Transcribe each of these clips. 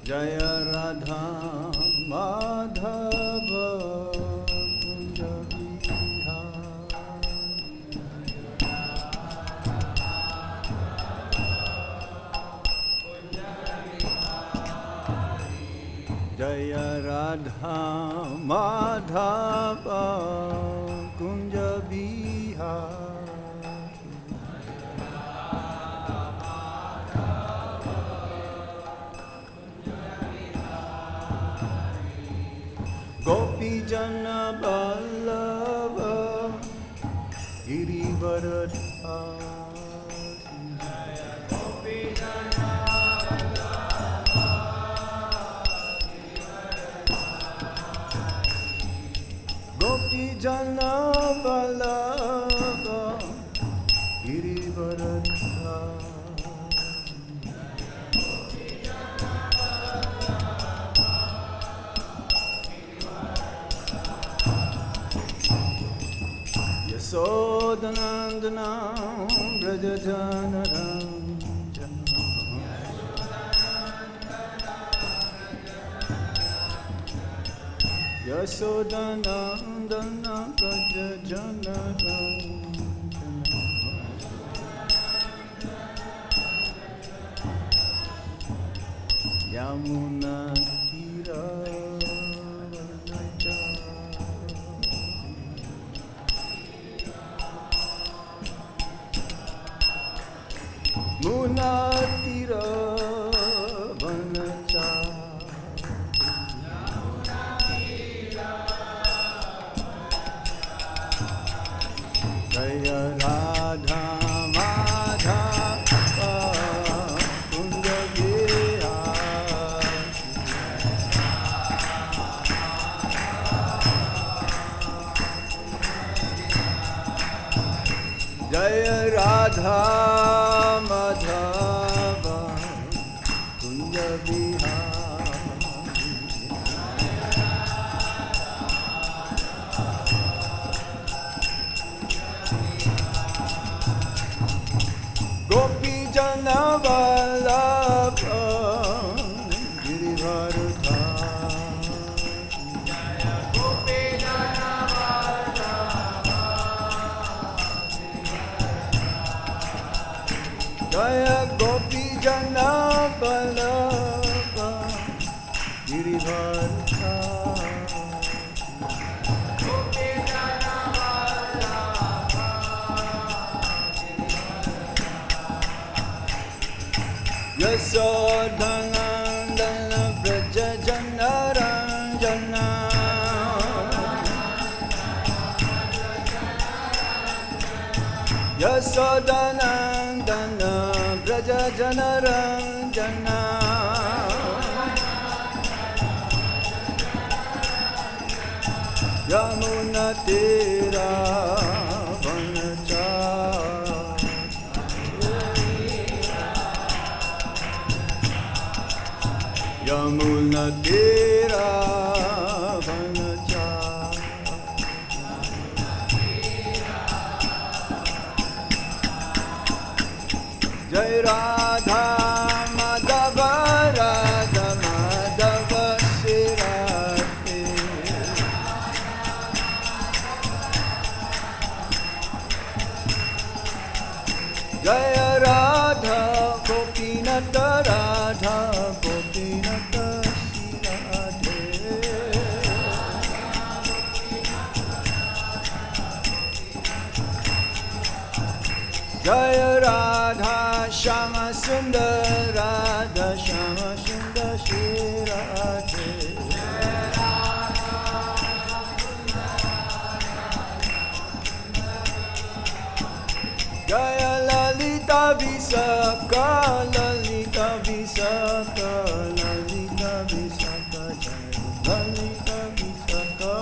Jaya Radha Madhava Kunja Jaya Radha Madhava Kunja Gopi Jana Vallabha Girivaradha Gopi Jana Gopi Jana Vallabha Girivaradha Yasodanandana Braja Janardhan Yasodanandana Braja Janardhan Yamuna Tira Munatira Vanacha Jaya Radha Madhava Kunja Jaya Radha Madhava Kunja Gopi Jana Vallabha Girivaradha Gopi Jana Jaya Gopi Jana Vallabha Girivaradha Gopi Jana Vallabha Yasodhanandana Braja Janaranjana Yasodhanandana Braja Janaranjana Yamuna Tira Vanacha Yamuna Tira Vanacha Jai Radha Madhava Radha Madhava Sirate Jai Radha Gopinata Radha Gopinata Sirate Jaya Radha Shama Sundar Radha Shama Sundar Shirate Jaya Lalita Visakha Lalita Visakha Lalita Visakha Jaya Lalita Visakha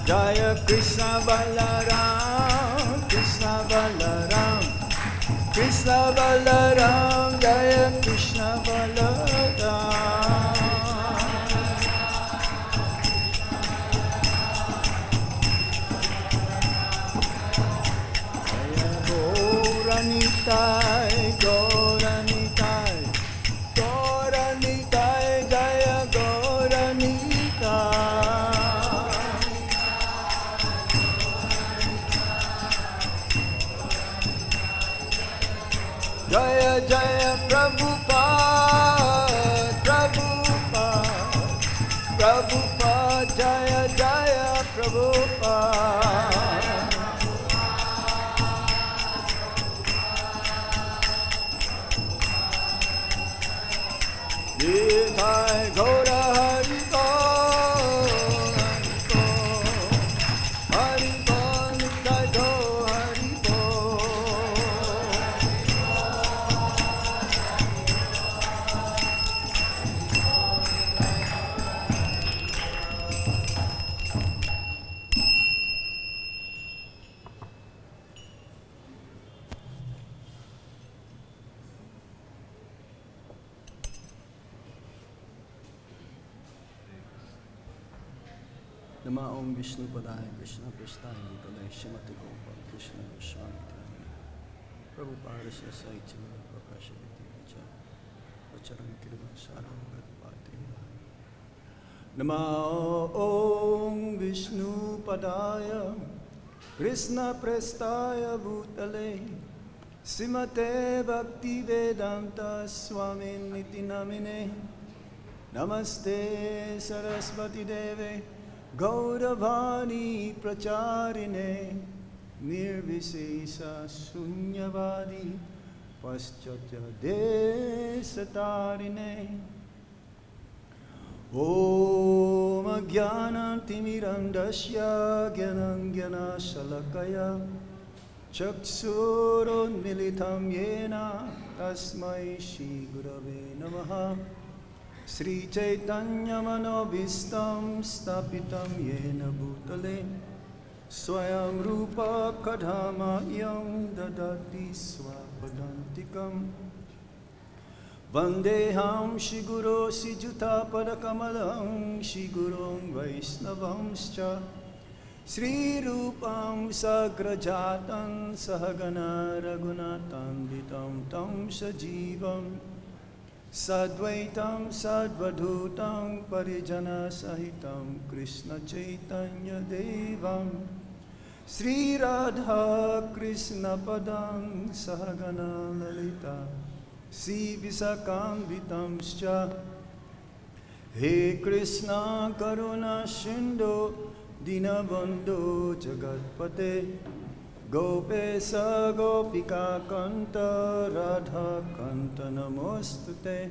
Jaya Krishna Balaram Krishna Balaram Krishna Balaram Jaya Krishna Balaram Nitai, Gaura Nitai, Gaura Nitai, Jaya Gaura Nitai. Jaya Jaya Prabhupada, Prabhupada, Prabhupada, Jaya Jaya Prabhupada. Nitai Gaura Hari Bol, Hari Bol, Nitai Gaura Hari Bol. Nama Om Vishnu Padaya Krishna Prasthaya Bhutale Shrimati Gopal Krishna Swami Prabhupada Sasaitya Prakashaviti Vicha Vacharan Kirva Saram Gatpati. Nama Om Vishnu Padaya Krishna Prasthaya Bhutale Srimate Bhakti Vedanta Swami Niti Namine Namaste Saraswati Deve Gauravani Pracharine Nirvisesa Sunyavadi Paschatya Desatarine Om Agyanam Timirandasya Gyanam Gyana Shalakaya Chaksuron Militam Yena Tasmai Shri Gurave Namaha Sri Chaitanya Manobhistam Stapitam Yena Bhutale Swayam Rupa Kadhamayam Dadati Swapadantikam Vandeham Shri Guru Sijuta Padakamalam Shri Gurum Vaisnavamscha Sri Rupam Sagrajatam Sahagana Raghunathan Vitam Tam Sajivam Sadvaitam Sadvadhutam Parijana Sahitam Krishna Chaitanya Devam Sri Radha Krishna Padam Sahagana Lalita Sri Visakham Vitamscha He Krishna Karuna Sindhu Dinabandhu Jagatpate Gopesa Gopika Kanta Radha Kanta Namostute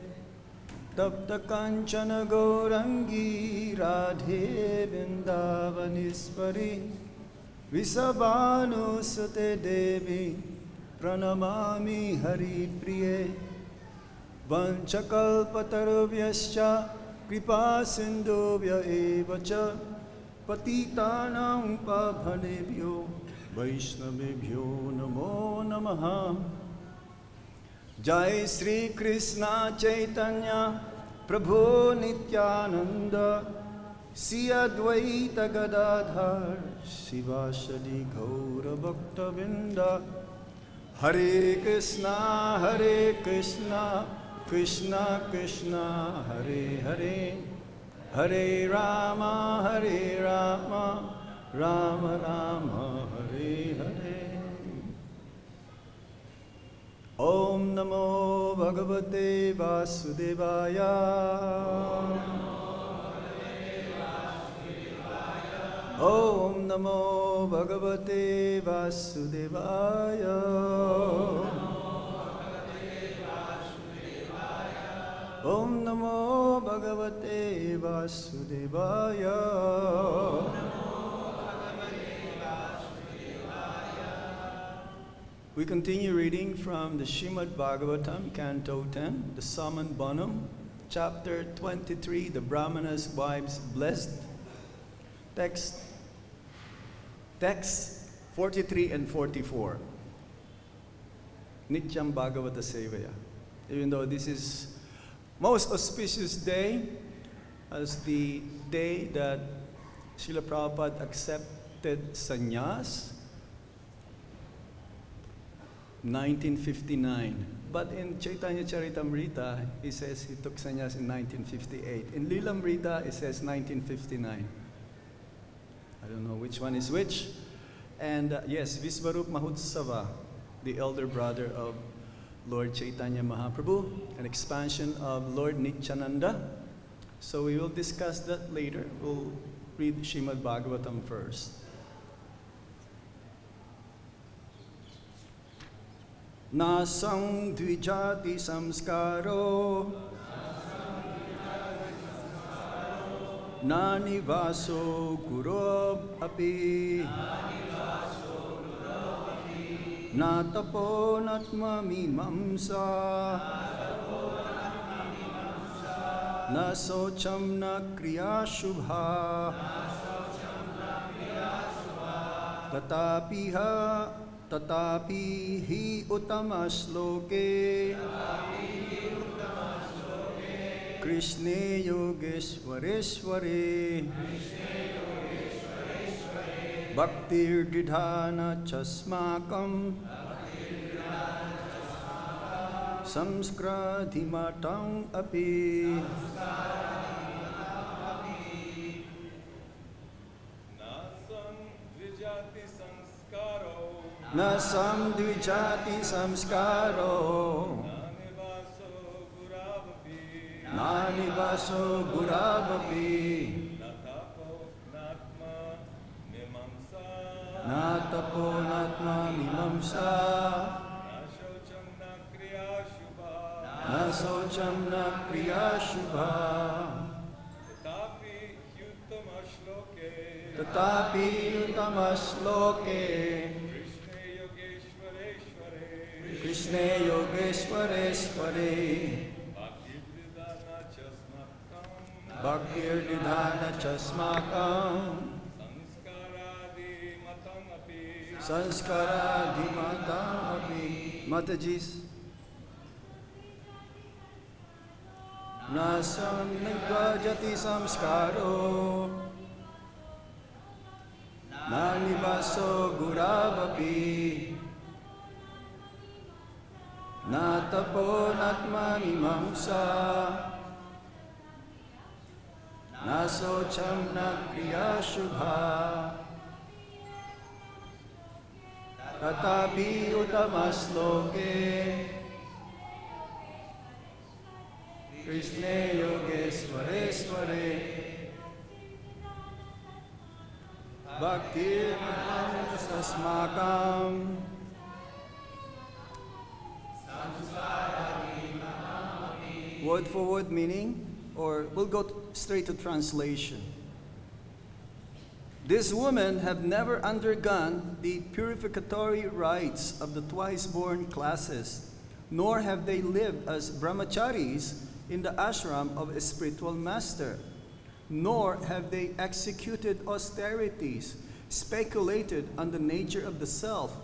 Tapta Kanchana Gaurangi Radhe Vrindavaniswari Visabhanusate Devi Pranamami Hari Priye Vanchakalpatarvyascha Kripa Sindhuvya Evacha Patitanam Pavanebhyo Vaishnavebhyo Namo Namaha. Jai Sri Krishna Chaitanya Prabhu Nityananda Sri Advaita Gadadhar Sivasadi Gaura Bhakta Vrinda. Hare Krishna Krishna Krishna Hare Hare Hare Rama Rama Rama Hare Hare. Om Namo Bhagavate Vasudevaya. Om Namo Bhagavate Vasudevaya. Om Namo Bhagavate Vasudevaya. We continue reading from the Srimad Bhagavatam, Canto 10, the Saman Bonam, Chapter 23, the Brahmana's Wives Blessed. Text 43 and 44. Nityam Bhagavata Sevaya. Even though this is most auspicious day as the day that Srila Prabhupada accepted sannyas, 1959. But in Chaitanya Charitamrita, it says he took sannyas in 1958. In Lilamrita, it says 1959. I don't know which one is which. And yes, Visvarup Mahotsava, the elder brother of Lord Chaitanya Mahaprabhu, an expansion of Lord Nityananda. So we will discuss that later. We'll read Srimad Bhagavatam first. Nāsāṁ dvijāti-saṁskāro nā nivāso gurau api nā tapo nātma-mīmāṁsā nā śaucaṁ nā kriyāḥ śubhāḥ tathāpi hi uttamaḥ-śloke kṛṣṇe yogeśvareśvare bhaktir dṛḍhā cāsmākaṁ saṁskāra-ādi-matām api. Nāsāṁ dvijāti-saṁskāro nā nivāso gurāvapi nā tapo nātma-mīmāṁsā nā śaucaṁ nā kriyāḥ tathāpi uttamaḥ-śloke kṛṣṇe yogeśvareśvare bhaktir dṛḍhā cāsmākaṁ saṁskāra-ādi-matām. Matajis. Nāsāṁ dvijāti-saṁskāro nā nivāso gurāvapi nā tapo nātma-mīmāṁsā nā śaucaṁ nā kriyāḥ śubhāḥ tathāpi uttamaḥ-śloke kṛṣṇe yogeśvareśvare bhaktir saṁskāraḥ. Word for word meaning, or we'll go straight to translation. This woman have never undergone the purificatory rites of the twice-born classes, nor have they lived as brahmacharis in the ashram of a spiritual master, nor have they executed austerities, speculated on the nature of the self,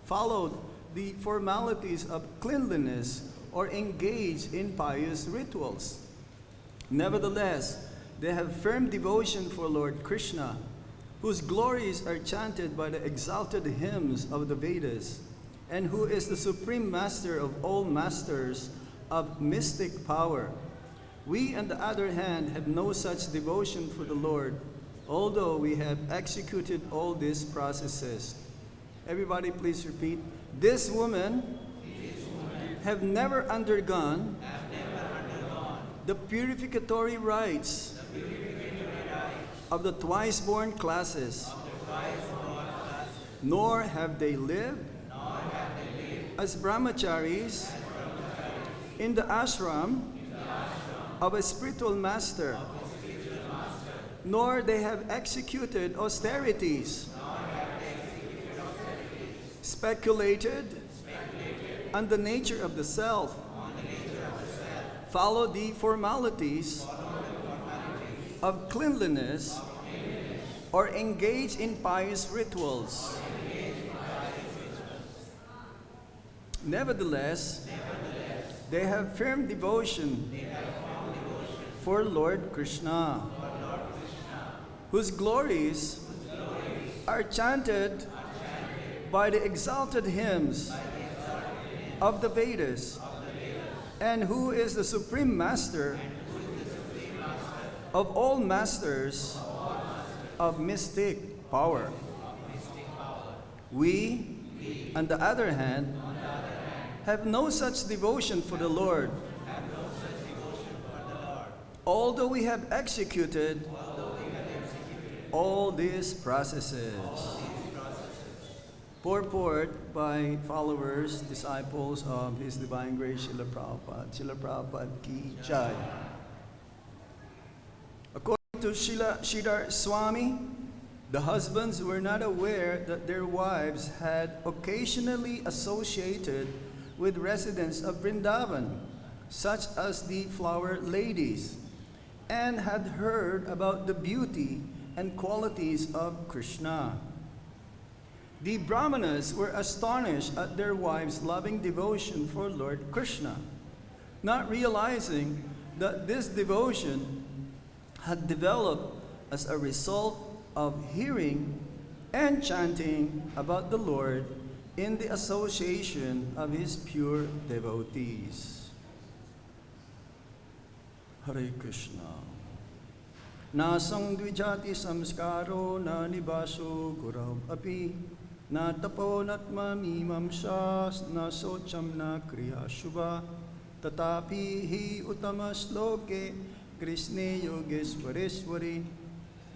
followed the formalities of cleanliness, or engaged in pious rituals. Nevertheless, they have firm devotion for Lord Kṛṣṇa, whose glories are chanted by the exalted hymns of the Vedas, and who is the supreme master of all masters of mystic power. We, on the other hand, have no such devotion for the Lord, although we have executed all these processes. Everybody please repeat. This woman have never undergone the purificatory rites of the twice-born classes, nor have they lived as brahmacharis in the ashram of a spiritual master, nor they have executed austerities, speculated on the nature of the self, follow the formalities of cleanliness, or engage in pious rituals. Nevertheless, they have firm devotion for Lord Kṛṣṇa, whose glories are chanted by the exalted hymns of the Vedas, and who is the Supreme Master of all masters of mystic power. We, on the other hand, have no such devotion for the Lord, although we have executed all these processes. Purport by followers, disciples of His Divine Grace Srila Prabhupada. Srila Prabhupada ki jai. According to Srila Swami, the husbands were not aware that their wives had occasionally associated with residents of Vrindavan, such as the flower ladies, and had heard about the beauty and qualities of Kṛṣṇa. The Brahmanas were astonished at their wives' loving devotion for Lord Kṛṣṇa, not realizing that this devotion had developed as a result of hearing and chanting about the Lord in the association of His pure devotees. Hare Krishna. Nāsāṁ dvijāti-saṁskāro na nivāso gurau api na tapo nātma-mīmāṁsā na śaucaṁ na kriyāḥ tathāpi hi uttamaḥ-śloke kṛṣṇe yogeśvareśvare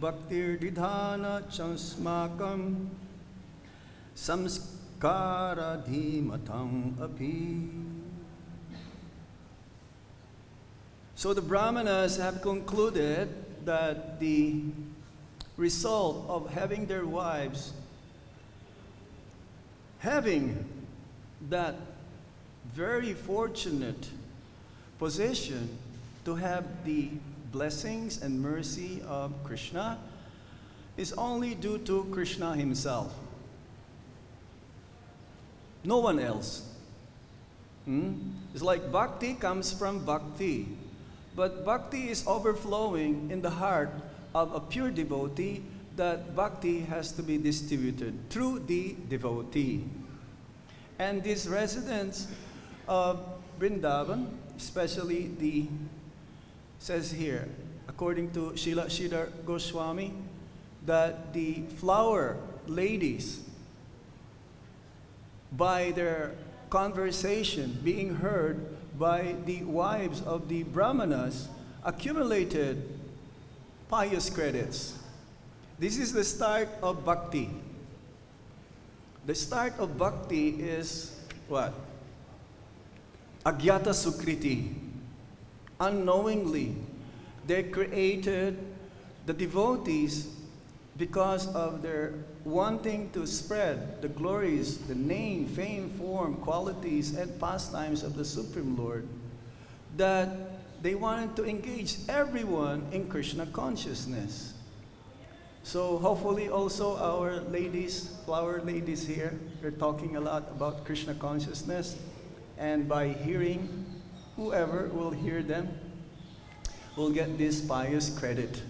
bhaktir dṛḍhā cāsmākaṁ saṁskāra-ādi-matām api. So the Brahmanas have concluded that the result of having their wives having that very fortunate position to have the blessings and mercy of Kṛṣṇa is only due to Kṛṣṇa Himself. No one else. It's like bhakti comes from bhakti. But bhakti is overflowing in the heart of a pure devotee, that bhakti has to be distributed through the devotee. And these residents of Vrindavan, especially says here, according to Srila Goswami, that the flower ladies, by their conversation being heard by the wives of the Brahmanas, accumulated pious credits. This is the start of bhakti. The start of bhakti is what? Agyata sukriti. Unknowingly, they created the devotees because of their wanting to spread the glories, the name, fame, form, qualities, and pastimes of the Supreme Lord, that they wanted to engage everyone in Kṛṣṇa consciousness. So hopefully also our ladies, flower ladies here, they're talking a lot about Kṛṣṇa consciousness, and by hearing, whoever will hear them will get this pious credit.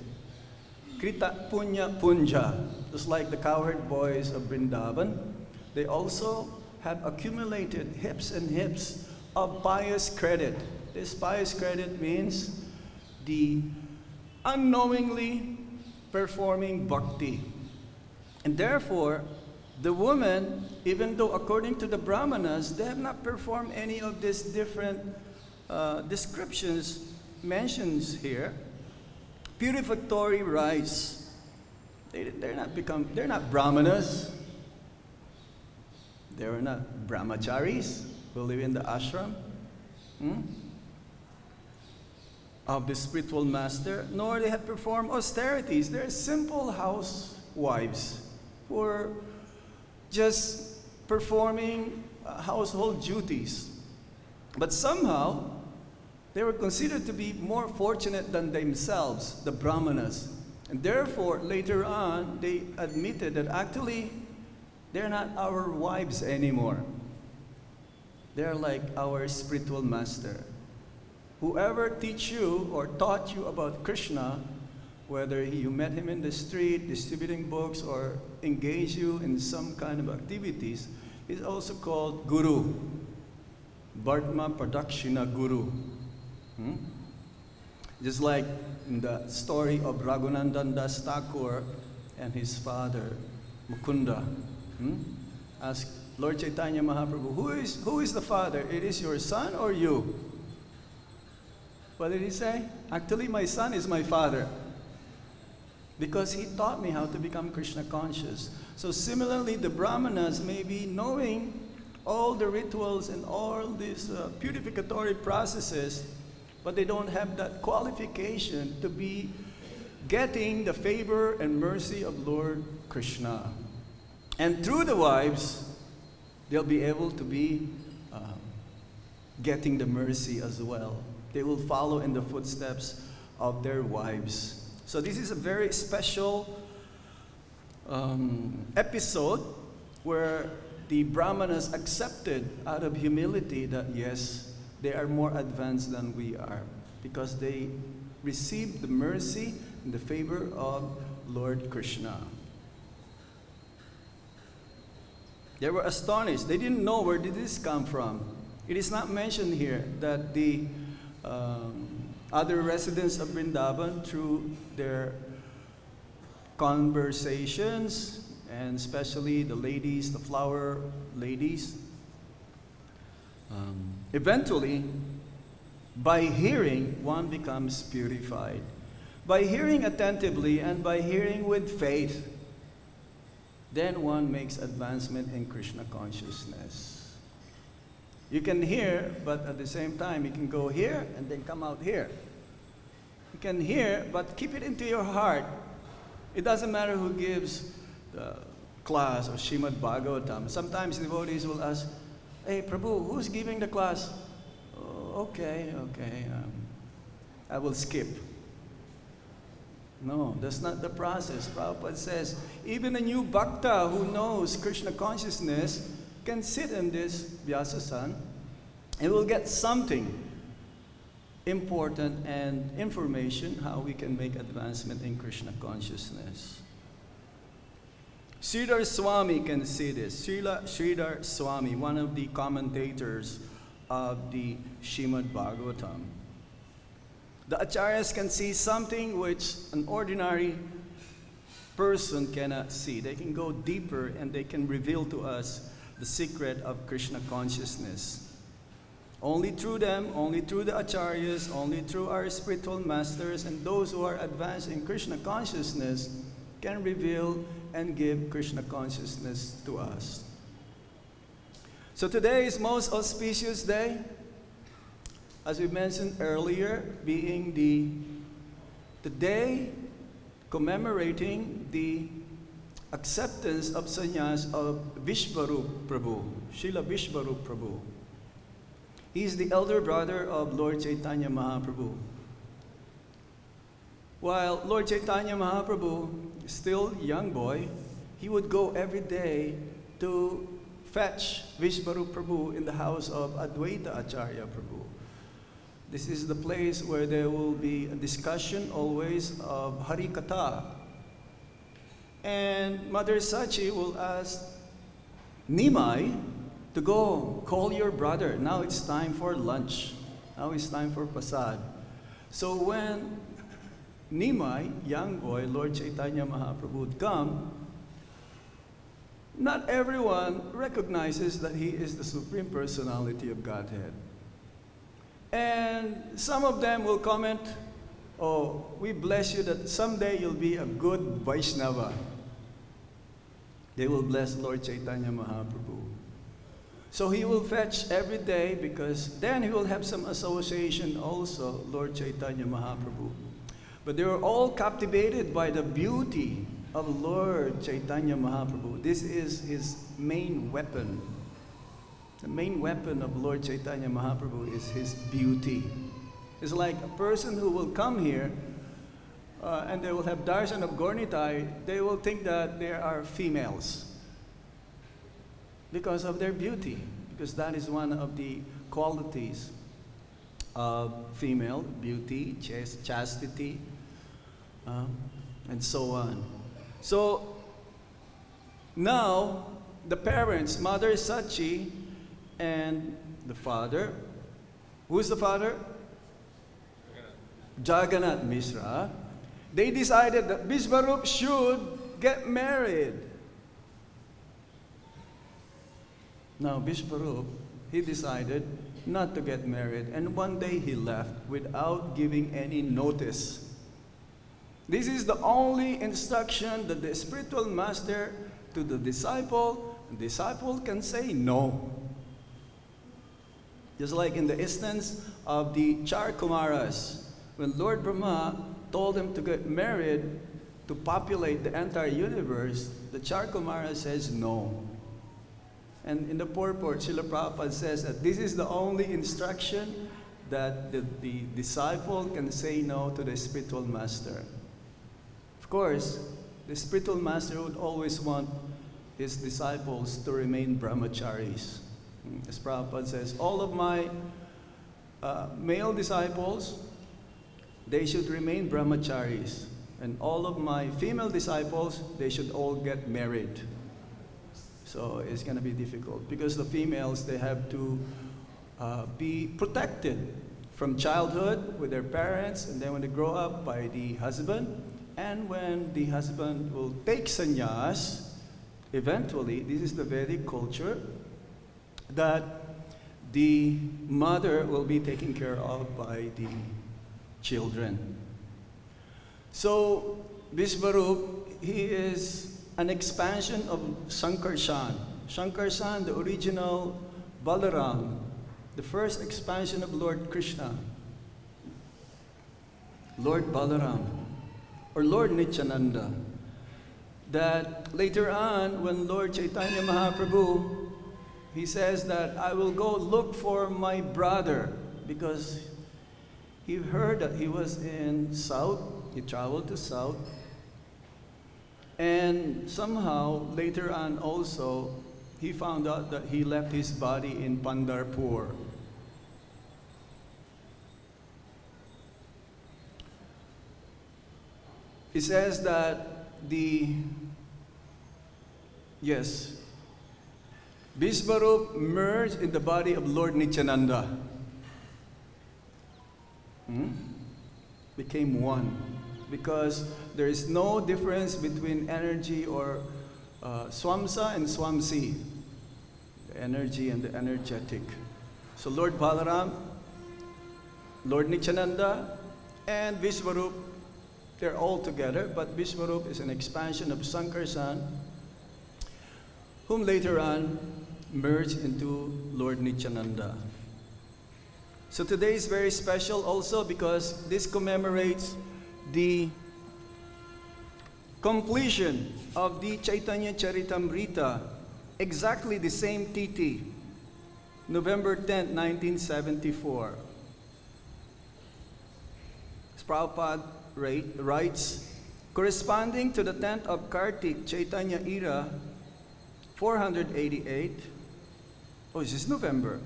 Krita punya punja, just like the cowherd boys of Vrindavan, they also have accumulated heaps and heaps of pious credit. This pious credit means the unknowingly performing bhakti. And therefore, the women, even though according to the Brahmanas, they have not performed any of these different descriptions mentions here, purificatory rites. They're not brahmanas. They're not brahmacharis who live in the ashram of the spiritual master, nor they have performed austerities. They're simple housewives who are just performing household duties. But somehow, they were considered to be more fortunate than themselves, the Brahmanas. And therefore, later on, they admitted that actually, they're not our wives anymore. They're like our spiritual master. Whoever teach you or taught you about Kṛṣṇa, whether you met him in the street, distributing books, or engage you in some kind of activities, is also called guru. Bhartma Pradakshina Guru. Just like in the story of Raghunandan Das Thakur and his father, Mukunda. Ask Lord Chaitanya Mahaprabhu, who is the father? It is your son or you? What did he say? Actually, my son is my father, because he taught me how to become Krishna conscious. So similarly, the Brahmanas may be knowing all the rituals and all these purificatory processes, but they don't have that qualification to be getting the favor and mercy of Lord Kṛṣṇa. And through the wives, they'll be able to be getting the mercy as well. They will follow in the footsteps of their wives. So this is a very special episode where the Brahmanas accepted out of humility that yes, they are more advanced than we are, because they received the mercy and the favor of Lord Kṛṣṇa. They were astonished. They didn't know where did this come from. It is not mentioned here that the other residents of Vrindavan, through their conversations, and especially the ladies, the flower ladies, eventually, by hearing, one becomes purified. By hearing attentively and by hearing with faith, then one makes advancement in Krishna consciousness. You can hear, but at the same time, you can go here and then come out here. You can hear, but keep it into your heart. It doesn't matter who gives the class or Srimad Bhagavatam. Sometimes devotees will ask, "Hey, Prabhu, who's giving the class?" "Oh, okay, I will skip." No, that's not the process. Prabhupada says, even a new bhakta who knows Krishna consciousness can sit in this Vyasasan and will get something important and information how we can make advancement in Krishna consciousness. Sridhar Swami can see this. Sridhar Swami, one of the commentators of the Srimad Bhagavatam. The acharyas can see something which an ordinary person cannot see. They can go deeper and they can reveal to us the secret of Krishna consciousness. Only through them, only through the acharyas, only through our spiritual masters and those who are advanced in Krishna consciousness can reveal and give Krishna consciousness to us. So today is most auspicious day, as we mentioned earlier, being the day commemorating the acceptance of sannyas of Vishvarup Prabhu, Srila Vishvarup Prabhu. He is the elder brother of Lord Chaitanya Mahaprabhu. While Lord Chaitanya Mahaprabhu is still a young boy, he would go every day to fetch Vishvarup Prabhu in the house of Advaita Acharya Prabhu. This is the place where there will be a discussion always of Hari Katha. And Mother Sachi will ask Nimai to go call your brother. Now it's time for lunch. Now it's time for pasad. So when Nimai, young boy, Lord Chaitanya Mahaprabhu would come, not everyone recognizes that he is the Supreme Personality of Godhead. And some of them will comment, "Oh, we bless you that someday you'll be a good Vaishnava." They will bless Lord Chaitanya Mahaprabhu. So he will fetch every day, because then he will have some association also, Lord Chaitanya Mahaprabhu. But they were all captivated by the beauty of Lord Chaitanya Mahaprabhu. This is his main weapon. The main weapon of Lord Chaitanya Mahaprabhu is his beauty. It's like a person who will come here and they will have darshan of Gaurnitai, they will think that there are females because of their beauty, because that is one of the qualities of female beauty, chastity, and so on. So now the parents, Mother Sachi and the father. Who's the father? Jagannath Mishra. They decided that Vishvarup should get married. Now Vishvarup, he decided not to get married, and one day he left without giving any notice. This is the only instruction that the spiritual master to the disciple. The disciple can say no. Just like in the instance of the Char Kumaras, when Lord Brahma told them to get married to populate the entire universe, the Char Kumara says no. And in the purport, Srila Prabhupada says that this is the only instruction that the disciple can say no to the spiritual master. Of course, the spiritual master would always want his disciples to remain brahmacharis. As Prabhupada says, all of my male disciples, they should remain brahmacharis. And all of my female disciples, they should all get married. So it's going to be difficult because the females, they have to be protected from childhood with their parents, and then when they grow up by the husband. And when the husband will take sannyas, eventually, this is the Vedic culture, that the mother will be taken care of by the children. So Vishvarup, he is an expansion of Sankarshan. Sankarshan, the original Balaram, the first expansion of Lord Kṛṣṇa, Lord Balaram, or Lord Nityananda. That later on, when Lord Chaitanya Mahaprabhu, he says that I will go look for my brother, because he heard that he was in South, he traveled to South, and somehow later on also, he found out that he left his body in Pandharpur. He says that Vishvarup merged in the body of Lord Nityananda. Became one. Because there is no difference between energy or Swamsa and Swamsi. The energy and the energetic. So Lord Balaram, Lord Nityananda, and Vishvarup, they're all together, but Vishvarup is an expansion of Sankarshan, whom later on merged into Lord Nityananda. So today is very special also because this commemorates the completion of the Chaitanya Charitamrita, exactly the same Tithi, November 10, 1974. As Prabhupada writes, corresponding to the 10th of Kartik Chaitanya era, 488. Oh, this is November.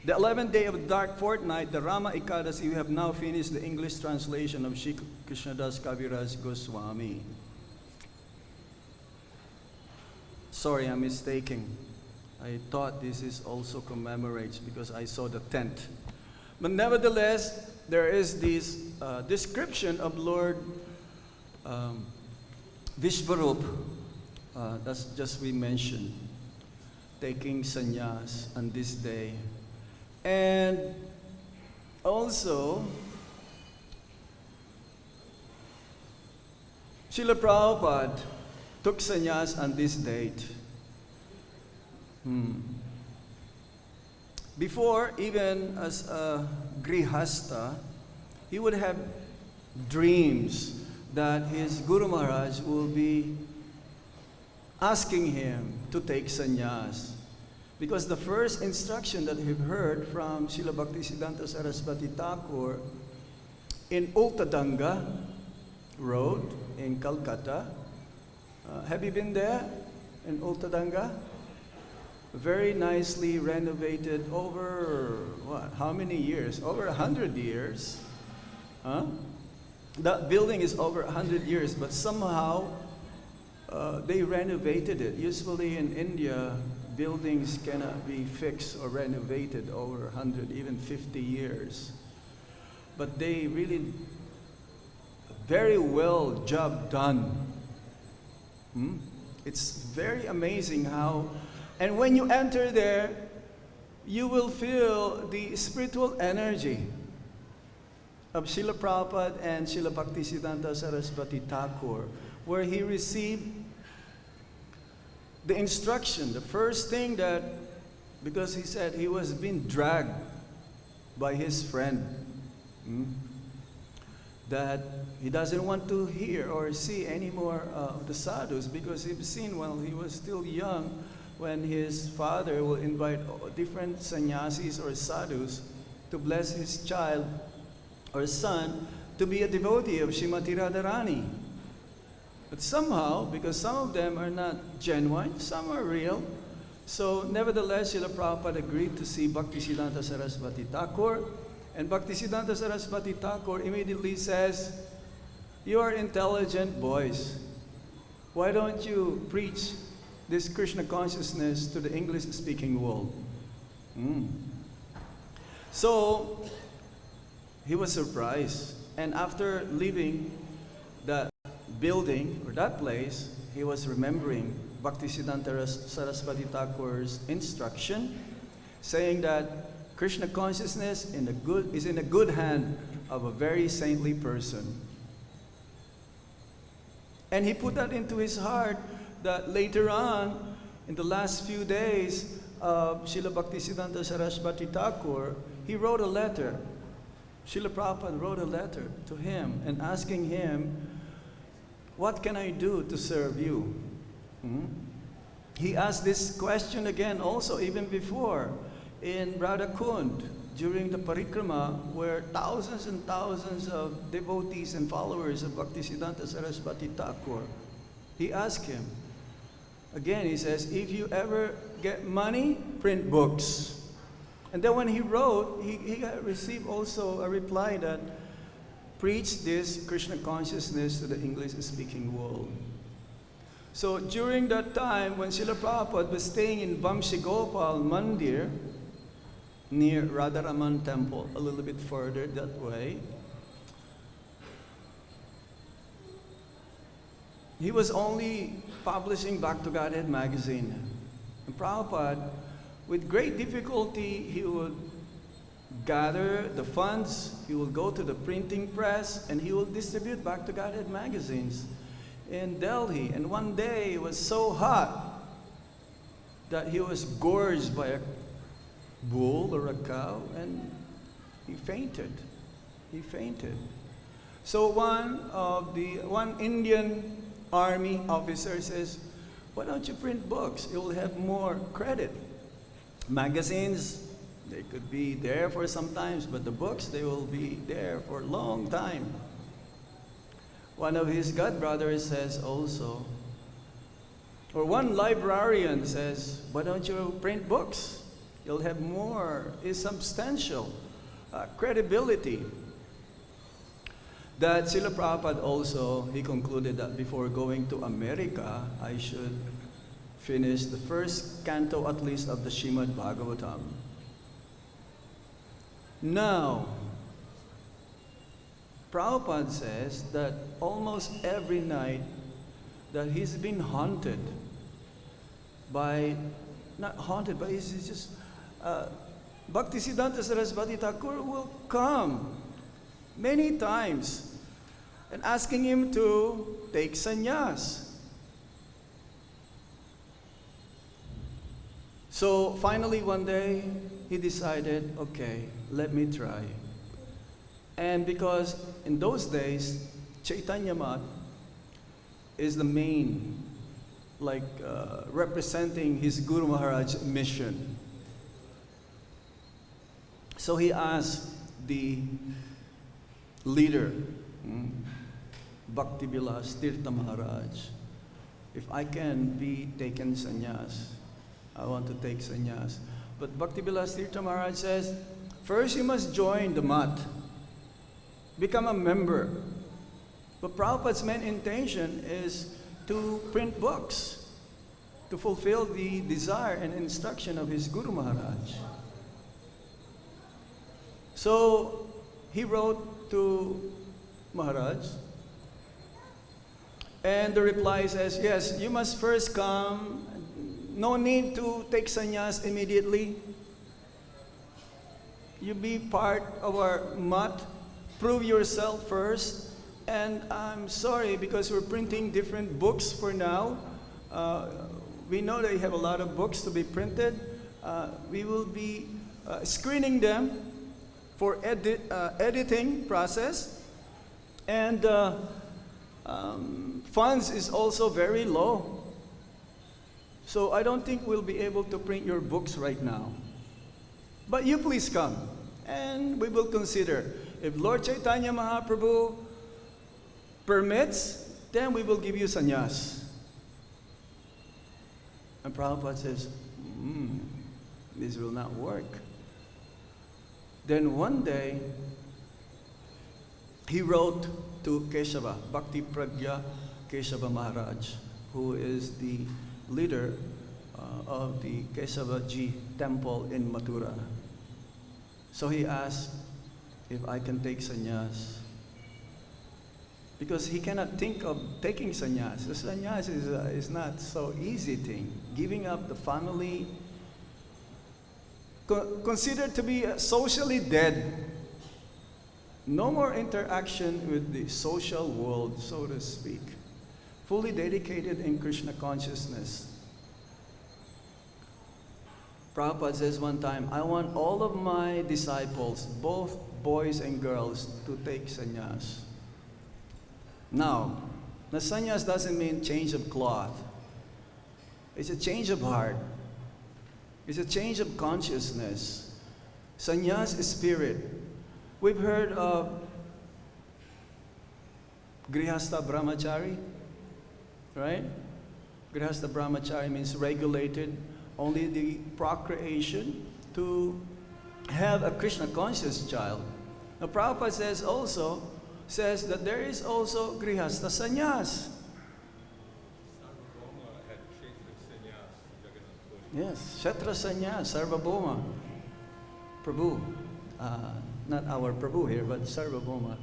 The 11th day of the dark fortnight, the Rama Ekadasi, we have now finished the English translation of Sri Krishnadas Kaviraj Goswami. Sorry, I'm mistaken. I thought this is also commemorates because I saw the 10th. But nevertheless, there is this description of Lord Vishvarup, that's just we mentioned, taking sannyas on this day. And also, Srila Prabhupada took sannyas on this date. Before, even as a grihasta, he would have dreams that his Guru Maharaj will be asking him to take sannyas. Because the first instruction that we've heard from Srila Bhaktisiddhanta Saraswati Thakur in Ultadanga Road in Calcutta. Have you been there in Ultadanga? Very nicely renovated over, what, how many years? Over 100 years. That building is over 100 years, but somehow they renovated it. Usually in India, buildings cannot be fixed or renovated over 100, even 50 years. But they really, very well job done. It's very amazing how, and when you enter there, you will feel the spiritual energy of Srila Prabhupada and Srila Bhaktisiddhanta Saraswati Thakur, where he received the instruction, the first thing that, because he said he was being dragged by his friend, that he doesn't want to hear or see any more of the sadhus, because he'd seen while he was still young when his father will invite different sannyasis or sadhus to bless his child or son to be a devotee of Srimati Radharani. But somehow, because some of them are not genuine, some are real, so nevertheless, Srila Prabhupada agreed to see Bhaktisiddhanta Saraswati Thakur, and Bhaktisiddhanta Saraswati Thakur immediately says, "You are intelligent boys. Why don't you preach this Krishna consciousness to the English-speaking world?" So he was surprised, and after leaving that building or that place, he was remembering Bhaktisiddhanta Saraswati Thakur's instruction, saying that Krishna consciousness is in a good hand of a very saintly person. And he put that into his heart that later on, in the last few days of Srila Bhaktisiddhanta Saraswati Thakur, he wrote a letter. Srila Prabhupada wrote a letter to him and asking him, "What can I do to serve you?" He asked this question again also even before in Radhakund during the parikrama, where thousands and thousands of devotees and followers of Bhaktisiddhanta Saraswati Thakur, he asked him, again he says, "If you ever get money, print books." And then when he wrote, he received also a reply that, "Preach this Krishna consciousness to the English-speaking world." So during that time, when Srila Prabhupada was staying in Vamshigopal Mandir, near Radharaman Temple, a little bit further that way, he was only publishing Back to Godhead magazine. And Prabhupada, with great difficulty, he would gather the funds, he will go to the printing press, and he will distribute Back to Godhead magazines in Delhi. And one day it was so hot that he was gorged by a bull or a cow, and he fainted. He fainted. So one Indian army officer says, "Why don't you print books? You'll have more credit. Magazines, they could be there for some times, but the books, they will be there for a long time." One of his godbrothers says also, or one librarian says, "Why don't you print books? You'll have more, is substantial credibility." That Srila Prabhupada also, he concluded that before going to America, I should finish the first canto at least of the Srimad Bhagavatam. Now, Prabhupada says that almost every night that he's been haunted by, not haunted, but he's just, Bhaktisiddhanta Saraswati Thakur will come many times and asking him to take sannyas. So finally one day he decided, okay, let me try. And because in those days, Chaitanya Math is the main, representing his Guru Maharaj mission. So he asked the leader, Bhakti Vilas Tirtha Maharaj, if I can be taken sannyas. I want to take sannyas. But Bhakti Vilas Tirtha Maharaj says, first you must join the math, become a member. But Prabhupada's main intention is to print books. to fulfill the desire and instruction of his Guru Maharaj. So he wrote to Maharaj, and the reply says, yes, you must first come. No need to take sannyas immediately. You be part of our mat. Prove yourself first. And I'm sorry, because we're printing different books for now. We know that you have a lot of books to be printed. We will be screening them for editing process. And funds is also very low. So I don't think we'll be able to print your books right now. But you please come, and we will consider. If Lord Chaitanya Mahaprabhu permits, then we will give you sannyas. And Prabhupada says, this will not work. Then one day, he wrote to Keshava, Bhakti Pragya Keshava Maharaj, who is the leader of the Kesavaji temple in Mathura. So he asked if I can take sannyas, because he cannot think of taking sannyas. The sannyas is not so easy thing. Giving up the family, considered to be socially dead. No more interaction with the social world, so to speak. Fully dedicated in Krishna consciousness. Prabhupada says one time, I want all of my disciples, both boys and girls, to take sannyas. Now, the sannyas doesn't mean change of cloth. It's a change of heart. It's a change of consciousness. Sannyas is spirit. We've heard of Grihastha Brahmachari, right? Grihastha Brahmachari means regulated, only the procreation to have a Krishna conscious child. Now Prabhupada says that there is also Grihastha sannyas. Yes, Kshetra sannyas, Sarvabhauma, Prabhu. Not our Prabhu here, but Sarvabhauma,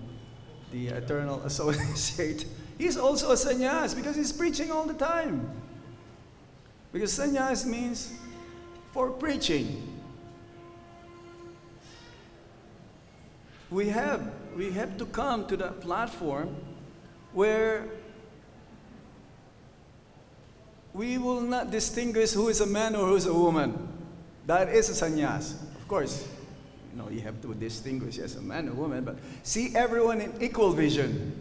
the eternal associate. He's also a sannyas because he's preaching all the time. Because sannyas means for preaching. We have to come to that platform where we will not distinguish who is a man or who is a woman. That is a sannyas. Of course, you have to distinguish as a man or woman, but see everyone in equal vision.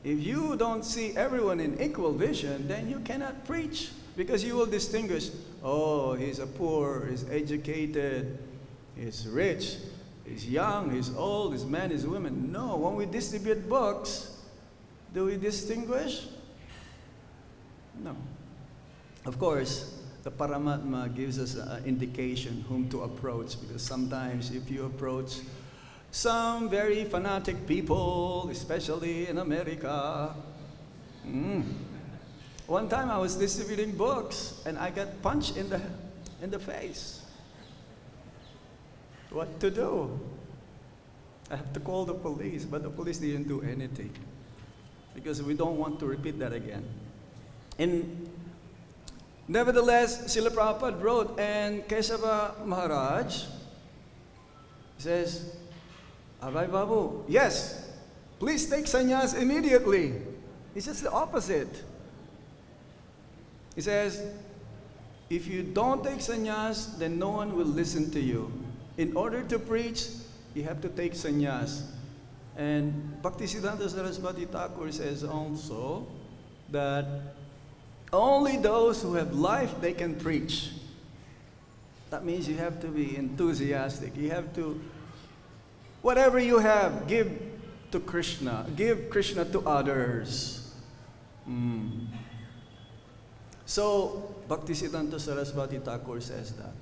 If you don't see everyone in equal vision, then you cannot preach, because you will distinguish, oh, he's a poor, he's educated, he's rich, he's young, he's old, he's man, he's woman. No, when we distribute books, do we distinguish? No. Of course, the Paramatma gives us an indication whom to approach, because sometimes if you approach some very fanatic people, especially in America. One time I was distributing books and I got punched in the face. What to do? I have to call the police, but the police didn't do anything, because we don't want to repeat that again. And nevertheless, Srila Prabhupada wrote, and Kesava Maharaj says, Abhay Babu, yes, please take sannyas immediately. He says the opposite. He says, if you don't take sannyas, then no one will listen to you. In order to preach, you have to take sannyas. And Bhaktisiddhanta Saraswati Thakur says also that only those who have life, they can preach. That means you have to be enthusiastic. You have to, whatever you have, give to Krishna. Give Krishna to others. So, Bhaktisiddhanta Saraswati Thakur says that.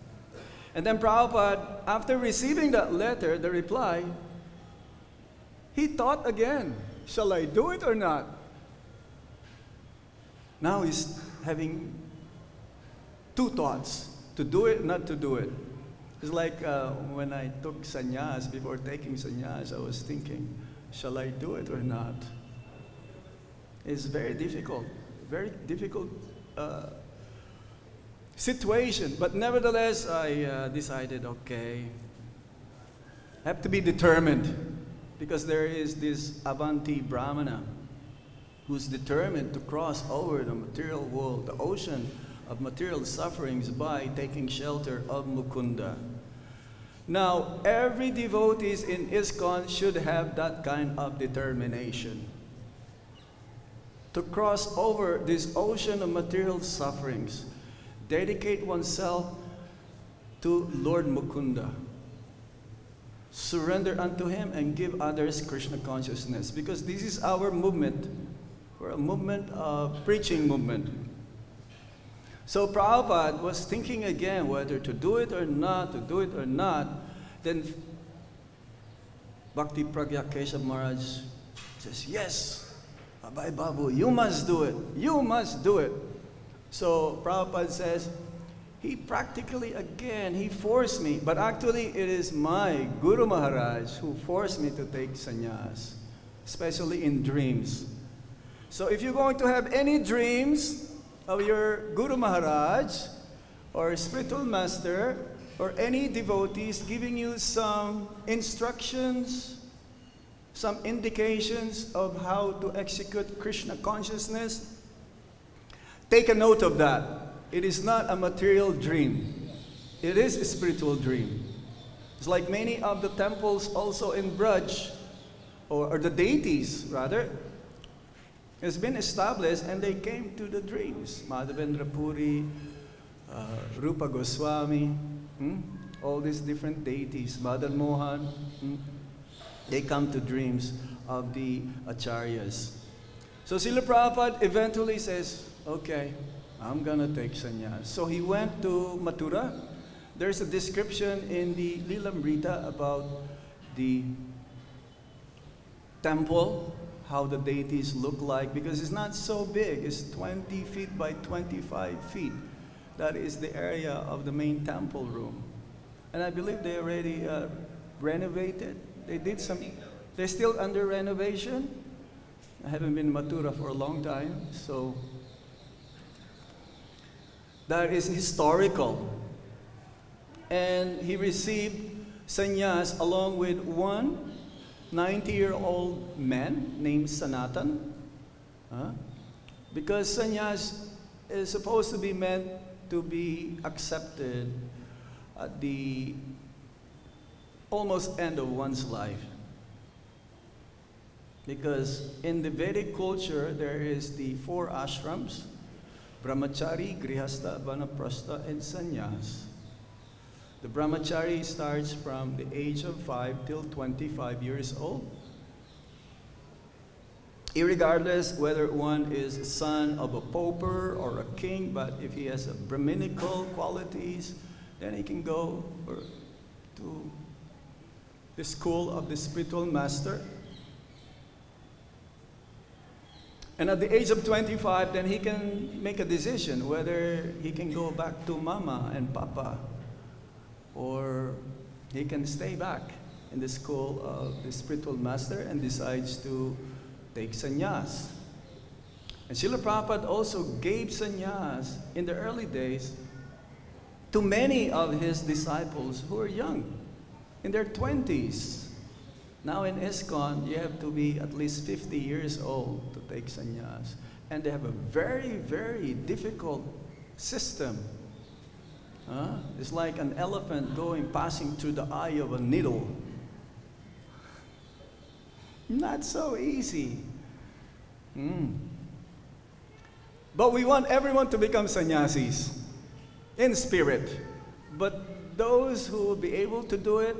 And then Prabhupada, after receiving that letter, the reply, he thought again, shall I do it or not? Now he's having two thoughts, to do it, not to do it. It's like when I took sannyas, before taking sannyas, I was thinking, shall I do it or not? It's very difficult situation. But nevertheless, I decided, okay, I have to be determined, because there is this Avanti Brahmana who's determined to cross over the material world, the ocean of material sufferings, by taking shelter of Mukunda. Now, every devotee in ISKCON should have that kind of determination to cross over this ocean of material sufferings, dedicate oneself to Lord Mukunda, surrender unto Him, and give others Krishna consciousness, because this is our movement. We're a movement, preaching movement. So Prabhupada was thinking again whether to do it or not, Then Bhakti Pragya Keshav Maharaj says, yes, Abhay Babu, you must do it. You must do it. So Prabhupada says, he practically, again, he forced me. But actually, it is my Guru Maharaj who forced me to take sannyas, especially in dreams. So if you're going to have any dreams of your Guru Maharaj or spiritual master or any devotees giving you some instructions, some indications of how to execute Krishna consciousness, take a note of that. It is not a material dream. It is a spiritual dream. It's like many of the temples also in Braj, or the deities rather, has been established, and they came to the dreams. Madhavendra Puri, Rupa Goswami, all these different deities, Madan Mohan, they come to dreams of the acharyas. So Srila Prabhupada eventually says, okay, I'm gonna take sannyas. So he went to Mathura. There's a description in the Lilamrita about the temple, how the deities look like, because it's not so big. It's 20 feet by 25 feet. That is the area of the main temple room. And I believe they already renovated. They did some, they're still under renovation. I haven't been in Mathura for a long time, so that is historical. And he received sannyas along with one 90-year-old man named Sanatan, because sannyas is supposed to be meant to be accepted at the almost end of one's life. Because in the Vedic culture, there is the 4 ashrams: brahmachari, grihastha, vanaprastha, and sannyas. The brahmachari starts from the age of 5 till 25 years old. Irregardless whether one is a son of a pauper or a king, but if he has a Brahminical qualities, then he can go to the school of the spiritual master. And at the age of 25, then he can make a decision whether he can go back to mama and papa, or he can stay back in the school of the spiritual master and decides to take sannyas. And Srila Prabhupada also gave sannyas in the early days to many of his disciples who were young, in their 20s. Now in ISKCON, you have to be at least 50 years old to take sannyas. And they have a very, very difficult system. It's like an elephant passing through the eye of a needle. Not so easy. But we want everyone to become sannyasis in spirit. But those who will be able to do it,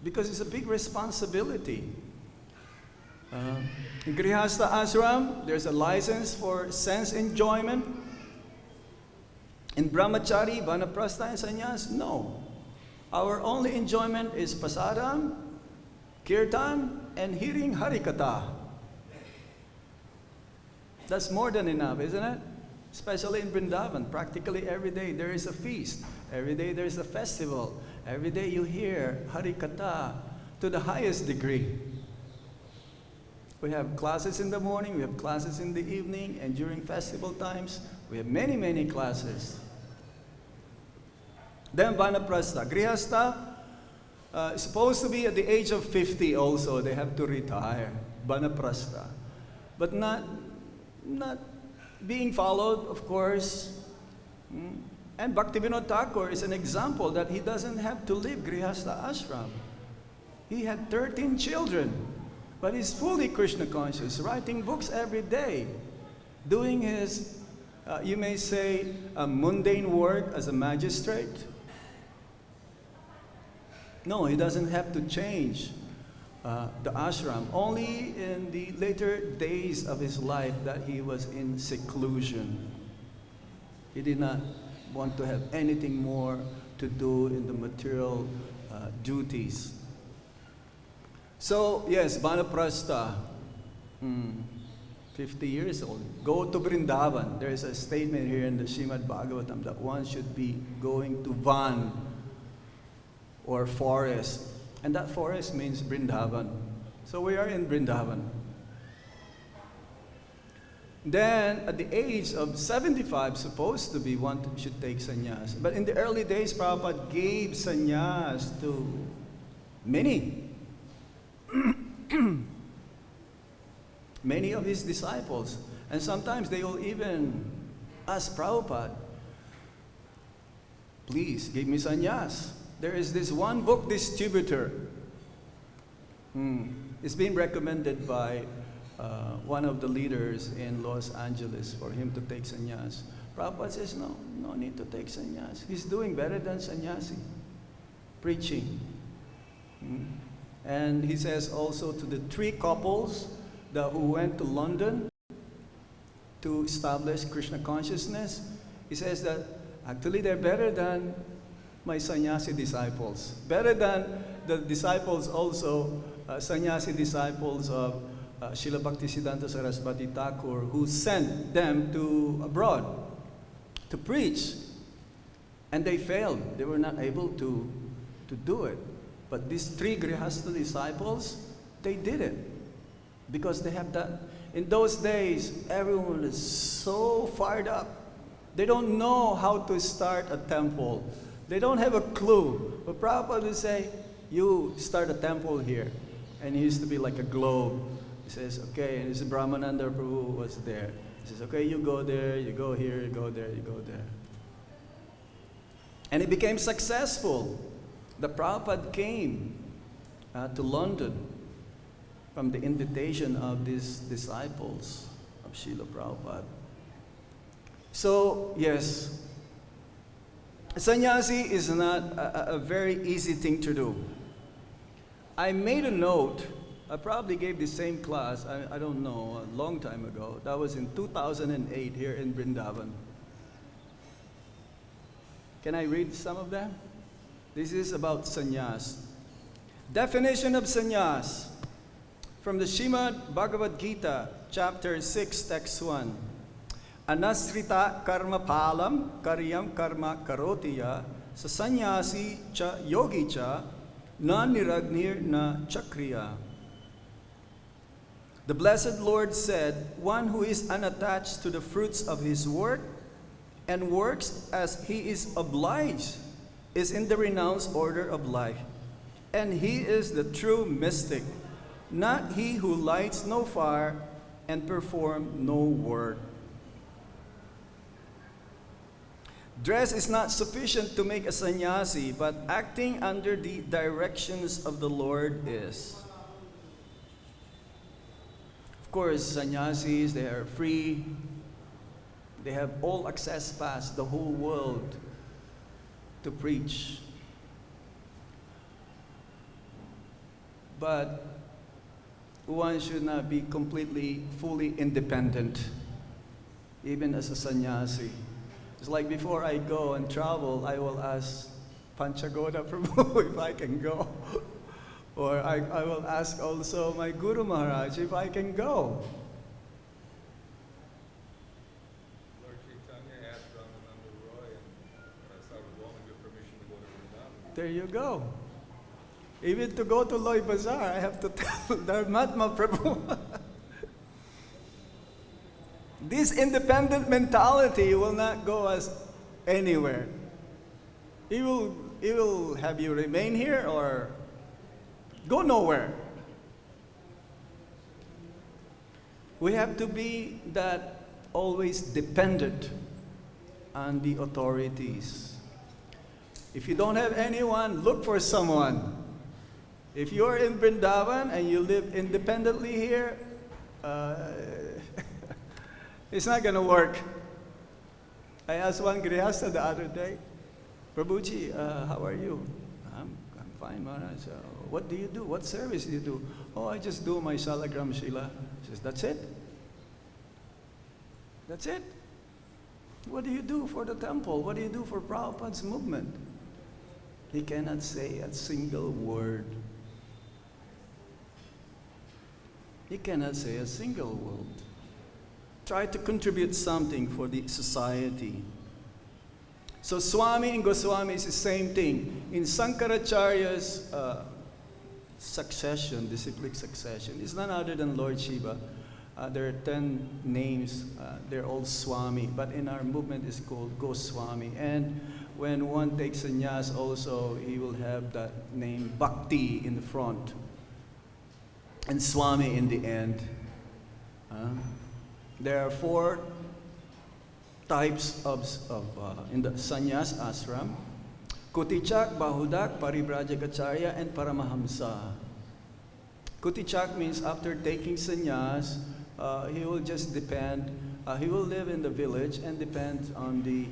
because it's a big responsibility. In Grihastha ashram, there's a license for sense enjoyment. In brahmachari, vanaprastha, and sannyas, no. Our only enjoyment is prasadam, kirtan, and hearing harikatha. That's more than enough, isn't it? Especially in Vrindavan, practically every day there is a feast. Every day there is a festival. Every day you hear Hari Katha to the highest degree. We have classes in the morning, we have classes in the evening, and during festival times, we have many, many classes. Then Vanaprastha. Grihastha is supposed to be at the age of 50 also, they have to retire. Vanaprastha. But not being followed, of course. And Bhaktivinoda Thakur is an example that he doesn't have to leave Grihastha ashram. He had 13 children, but he's fully Krishna conscious, writing books every day, doing his, you may say, mundane work as a magistrate. No, he doesn't have to change the ashram. Only in the later days of his life that he was in seclusion. He did not want to have anything more to do in the material duties. So, yes, Vanaprastha, 50 years old. Go to Vrindavan. There is a statement here in the Srimad Bhagavatam that one should be going to Van, or forest. And that forest means Vrindavan. So we are in Vrindavan. Then, at the age of 75, supposed to be one should take sannyas. But in the early days, Prabhupada gave sannyas to many. Many of his disciples. And sometimes they will even ask Prabhupada, please give me sannyas. There is this one book distributor. It's been recommended by one of the leaders in Los Angeles for him to take sannyas. Prabhupada says, no need to take sannyas. He's doing better than sannyasi, preaching. And he says also to the 3 couples who went to London to establish Krishna consciousness, he says that actually they're better than my sannyasi disciples. Better than the disciples also, sannyasi disciples of Srila Bhaktisiddhanta Saraswati Thakur, who sent them to abroad to preach. And they failed. They were not able to do it. But these 3 Grihastha disciples, they did it. Because they have that. In those days, everyone is so fired up. They don't know how to start a temple. They don't have a clue. But Prabhupada would say, you start a temple here. And it used to be like a globe. He says, okay, and this Brahmananda Prabhu was there. He says, okay, you go there, you go here, you go there, you go there. And it became successful. The Prabhupada came to London from the invitation of these disciples of Srila Prabhupada. So, yes, sannyasi is not a very easy thing to do. I made a note, I probably gave the same class, I don't know, a long time ago. That was in 2008 here in Vrindavan. Can I read some of them? This is about sannyas. Definition of sannyas from the Srimad Bhagavad Gita, chapter 6, text 1. Anasrita karma palam karyam karma karotiya sasannyasi cha yogi cha na niragnir na chakriya. The Blessed Lord said, one who is unattached to the fruits of his work and works as he is obliged is in the renounced order of life, and he is the true mystic, not he who lights no fire and performs no work. Dress is not sufficient to make a sannyasi, but acting under the directions of the Lord is. Of course, sannyasis, they are free. They have all access past the whole world to preach. But one should not be completely, fully independent, even as a sannyasi. It's like before I go and travel, I will ask Panchagoda Prabhu if I can go. Or I will ask also my Guru Maharaj if I can go. There you go. Even to go to Loy Bazaar, I have to tell Dharmatma Prabhu. This independent mentality will not go us anywhere. It will have you remain here or go nowhere. We have to be that always dependent on the authorities. If you don't have anyone, look for someone. If you're in Vrindavan and you live independently here, it's not going to work. I asked one Grihastha the other day, Prabhuji, how are you? I'm fine, Maharaj. What do you do? What service do you do? Oh, I just do my Salagram Shila. He says, that's it? That's it? What do you do for the temple? What do you do for Prabhupada's movement? He cannot say a single word. He cannot say a single word. Try to contribute something for the society. So Swami and Goswami is the same thing. In Sankaracharya's succession, disciplic succession, it's none other than Lord Shiva. There are 10 names, they're all Swami, but in our movement it's called Goswami. And when one takes sannyas also, he will have that name Bhakti in the front and Swami in the end. There are 4 types of in the sannyas ashram: Kutichak, Bahudak, Paribrajagacharya, and Paramahamsa. Kutichak means after taking sannyas, he will just depend, he will live in the village and depend on the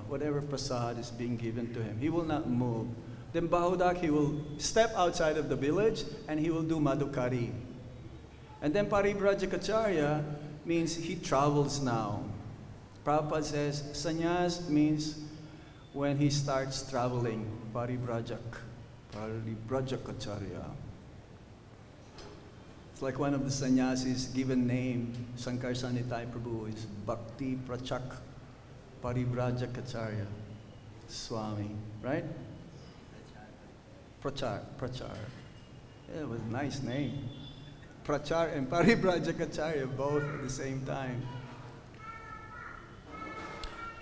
whatever prasad is being given to him. He will not move. Then Bahudak, he will step outside of the village and he will do Madhukari. And then Paribrajagacharya means he travels now. Prabhupada says sannyas means when he starts traveling, Paribrajagacharya. It's like one of the sannyasis given name, Sankar Sanitai Prabhu, is Bhakti Prachak Paribrajagacharya Swami, right? Prachar. Yeah, it was a nice name. Prachar and Paribrajagacharya both at the same time.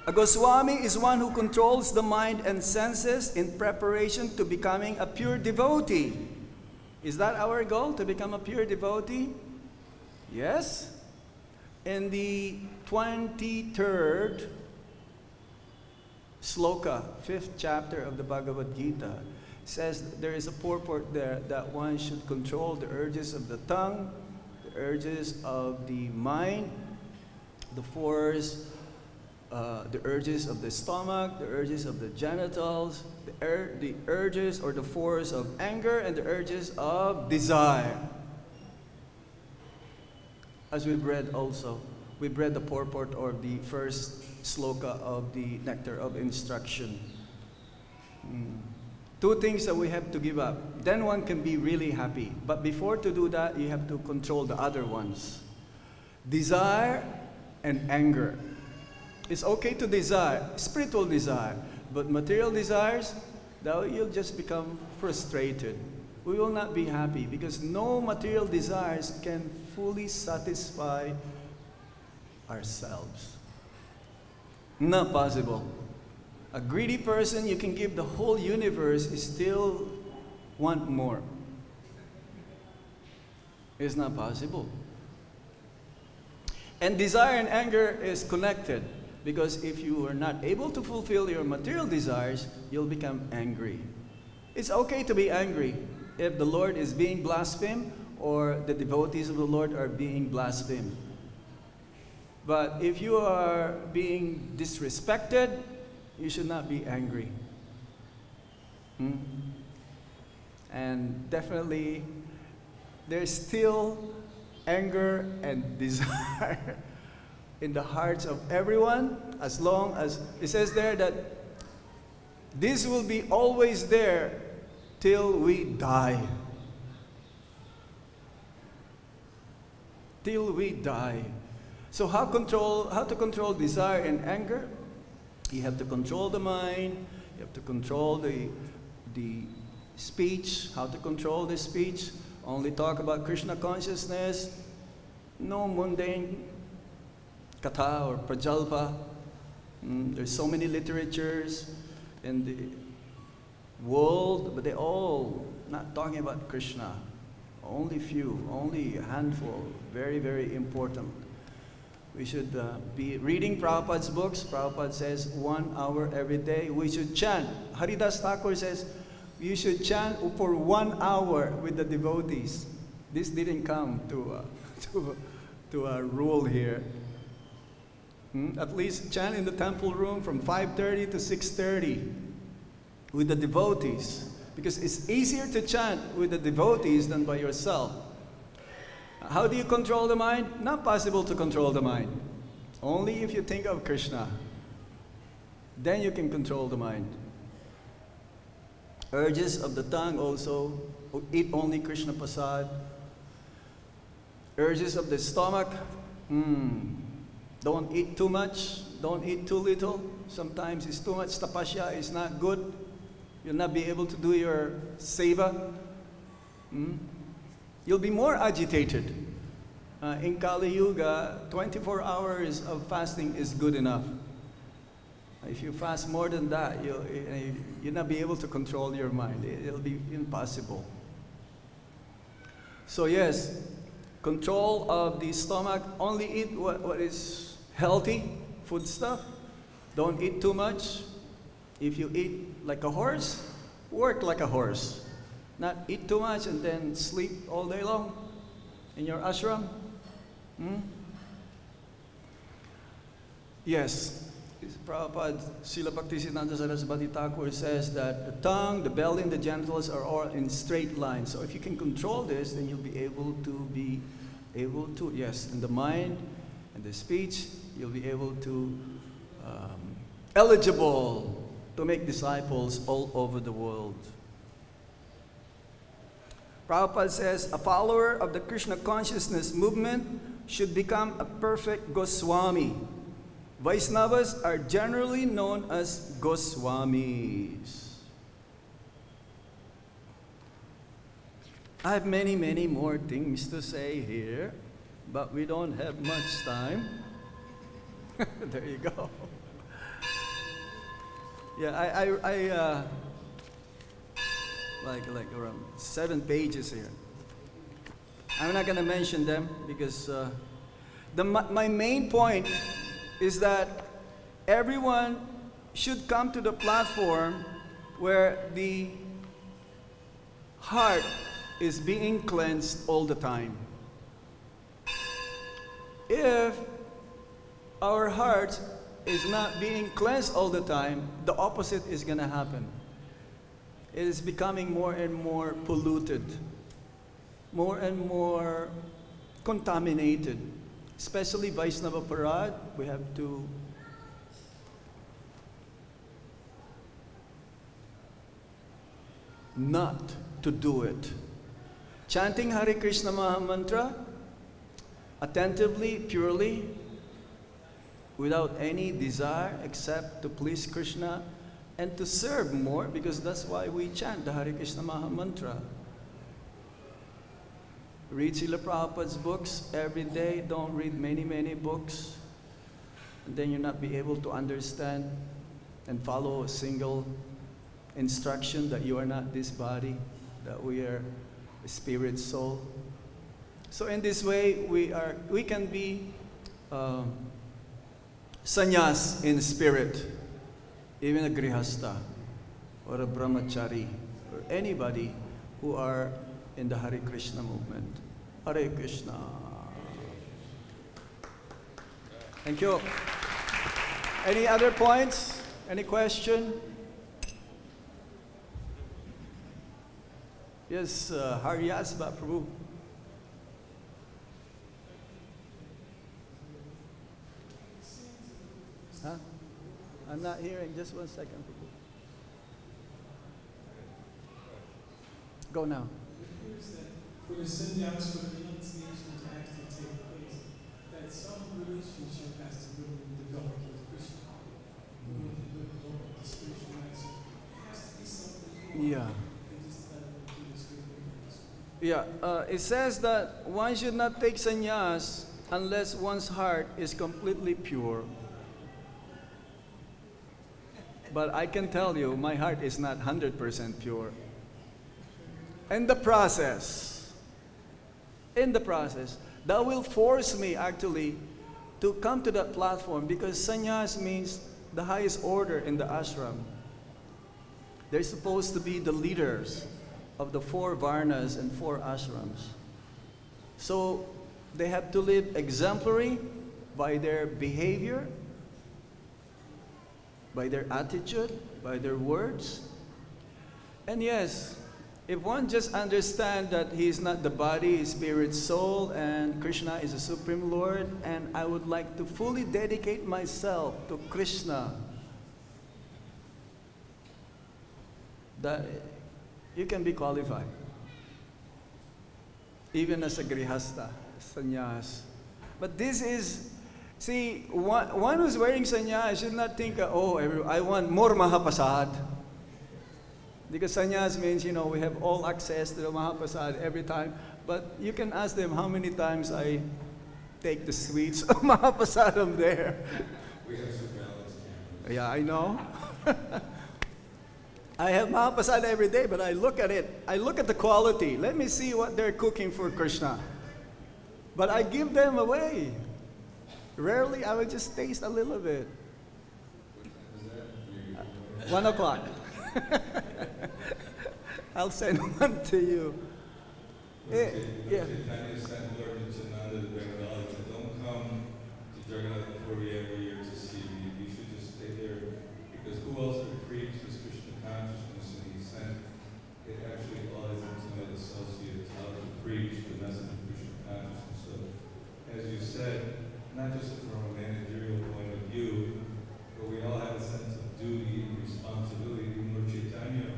A Goswami is one who controls the mind and senses in preparation to becoming a pure devotee. Is that our goal, to become a pure devotee? Yes. In the 23rd sloka, 5th chapter of the Bhagavad Gita, says there is a purport there that one should control the urges of the tongue, the urges of the mind, the force, the urges of the stomach, the urges of the genitals, the urges or the force of anger, and the urges of desire. As we've read also, we've read the purport or the first sloka of the Nectar of Instruction. 2 things that we have to give up. Then one can be really happy. But before to do that, you have to control the other ones. Desire and anger. It's okay to desire, spiritual desire, but material desires, you'll just become frustrated. We will not be happy because no material desires can fully satisfy ourselves. Not possible. A greedy person, you can give the whole universe, is still want more. It's not possible. And desire and anger is connected. Because if you are not able to fulfill your material desires, you'll become angry. It's okay to be angry if the Lord is being blasphemed or the devotees of the Lord are being blasphemed. But if you are being disrespected, you should not be angry. And definitely, there's still anger and desire in the hearts of everyone, as long as it says there that this will be always there till we die. Till we die. So how to control desire and anger? You have to control the mind, you have to control the the speech, how to control the speech, only talk about Krishna consciousness, no mundane katha or prajalpa. There's so many literatures in the world, but they all not talking about Krishna. Only few, only a handful, very, very important. We should be reading Prabhupada's books. Prabhupada says 1 hour every day. We should chant. Haridas Thakur says you should chant for 1 hour with the devotees. This didn't come to a rule here. At least chant in the temple room from 5:30 to 6:30 with the devotees. Because it's easier to chant with the devotees than by yourself. How do you control the mind? Not possible to control the mind. Only if you think of Krishna. Then you can control the mind. Urges of the tongue also, eat only Krishna Prasad. Urges of the stomach, don't eat too much, don't eat too little. Sometimes it's too much tapasya, it's not good. You'll not be able to do your seva. You'll be more agitated. In Kali Yuga, 24 hours of fasting is good enough. If you fast more than that, you'll not be able to control your mind. It'll be impossible. So yes, control of the stomach. Only eat what is healthy, food stuff. Don't eat too much. If you eat like a horse, work like a horse. Not eat too much and then sleep all day long in your ashram. Yes, Prabhupada, Srila Bhaktisiddhanta Saraswati Thakur says that the tongue, the belly, and the genitals are all in straight lines. So if you can control this, then you'll be able to, yes, in the mind and the speech, you'll be able to, eligible to make disciples all over the world. Prabhupada says, a follower of the Krishna consciousness movement should become a perfect Goswami. Vaisnavas are generally known as Goswamis. I have many, many more things to say here, but we don't have much time. There you go. Yeah, I like around 7 pages here. I'm not going to mention them because my main point is that everyone should come to the platform where the heart is being cleansed all the time. If our heart is not being cleansed all the time, the opposite is going to happen. It is becoming more and more polluted, more and more contaminated. Especially Vaisnava Parad, we have to not to do it. Chanting Hare Krishna Maha Mantra attentively, purely, without any desire except to please Krishna and to serve more, because that's why we chant the Hare Krishna Maha Mantra. Read Srila Prabhupada's books every day. Don't read many, many books. And then you'll not be able to understand and follow a single instruction that you are not this body, that we are a spirit soul. So in this way, we can be sannyas in spirit, even a grihasta or a brahmachari or anybody who are in the Hare Krishna movement. Hare Krishna. Thank you. Any other points? Any question? Yes, Haryasva Prabhu. Huh? I'm not hearing. Just 1 second, Prabhu. Go now. For the sannyas, for the renunciation to actually take place, that some relationship has to really develop with Krishna. It has to be something. Yeah. They just decided to do this great thing. Yeah, it says that one should not take sannyas unless one's heart is completely pure. But I can tell you, my heart is not 100% pure. In the process, that will force me actually to come to that platform, because sannyas means the highest order in the ashram. They're supposed to be the leaders of the 4 varnas and 4 ashrams. So they have to live exemplary by their behavior, by their attitude, by their words. And yes, if one just understands that he is not the body, spirit, soul, and Krishna is the Supreme Lord, and I would like to fully dedicate myself to Krishna, that you can be qualified. Even as a grihasta, sannyas. But this is, see, one who's wearing sannyas should not think, I want more mahapasad. Because sannyas means, we have all access to the mahapasad every time. But you can ask them how many times I take the sweets of mahapasadam there. We have surveillance cameras. Yeah, I know. I have mahapasad every day, but I look at it. I look at the quality. Let me see what they're cooking for Krishna. But I give them away. Rarely, I will just taste a little bit. 1 o'clock. I'll send one to you. Yeah. Chaitanya sent Lord Janardhan to Vrindavan. He said, don't come to Jagannath Puri every year to see me. You should just stay there, because who else could preach this Krishna consciousness? And he sent actually all his intimate associates out to preach the message of Krishna consciousness. So, as you said, not just from a managerial point of view, but we all have a sense of duty and responsibility. Even Lord Chaitanya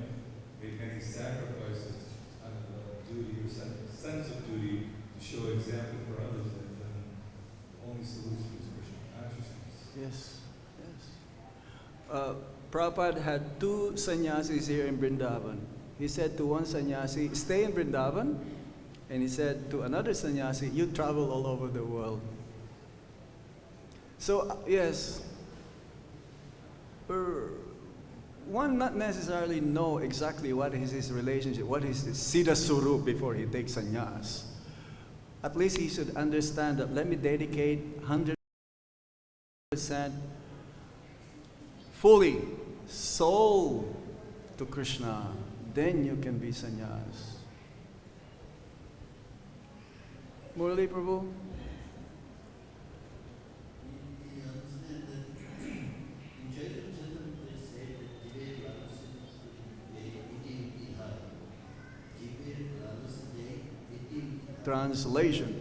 made many sacrifices out of duty, or sense of duty, to show example for others that the only solution is Krishna consciousness. Yes, yes. Prabhupada had 2 sannyasis here in Vrindavan. He said to one sannyasi, stay in Vrindavan. And he said to another sannyasi, you travel all over the world. So, yes, one not necessarily know exactly what is his relationship, what is his siddha surup before he takes sannyas. At least he should understand that, let me dedicate 100% fully, soul to Krishna. Then you can be sannyas. Murali Prabhu? Translation.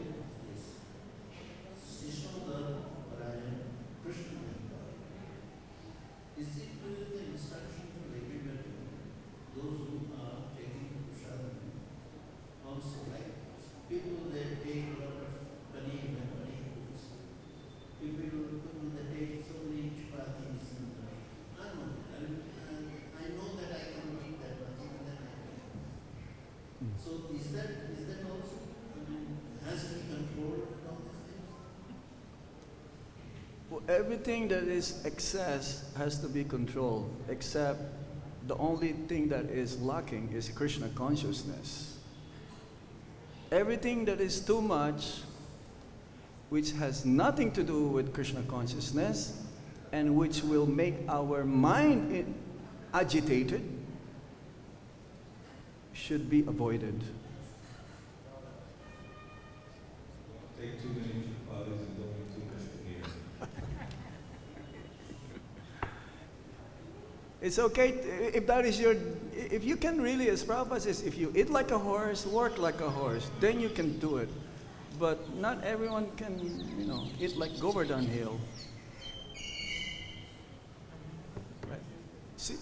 Everything that is excess has to be controlled, except the only thing that is lacking is Krishna consciousness. Everything that is too much, which has nothing to do with Krishna consciousness, and which will make our mind agitated, should be avoided. Take too many chapatis and don't eat too much paneer. It's okay if that is if you can really, as Prabhupada says, if you eat like a horse, work like a horse, then you can do it. But not everyone can, eat like Govardhan Hill. Right. See,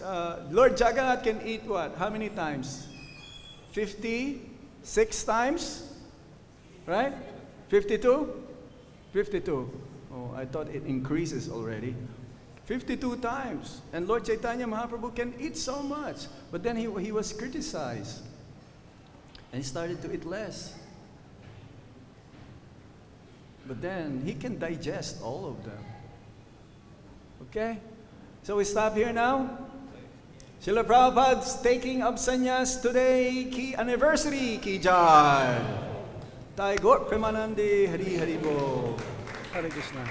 Lord Jagannath can eat what? How many times? 56 times? Right? 52? 52. Oh, I thought it increases already. 52 times. And Lord Chaitanya Mahaprabhu can eat so much. But then he was criticized. And he started to eat less. But then he can digest all of them. Okay? So we stop here now. Srila Prabhupada's taking of sannyas today, ki anniversary, ki jai. Taigor Premanandi Hari Hari Bo. Hare Krishna.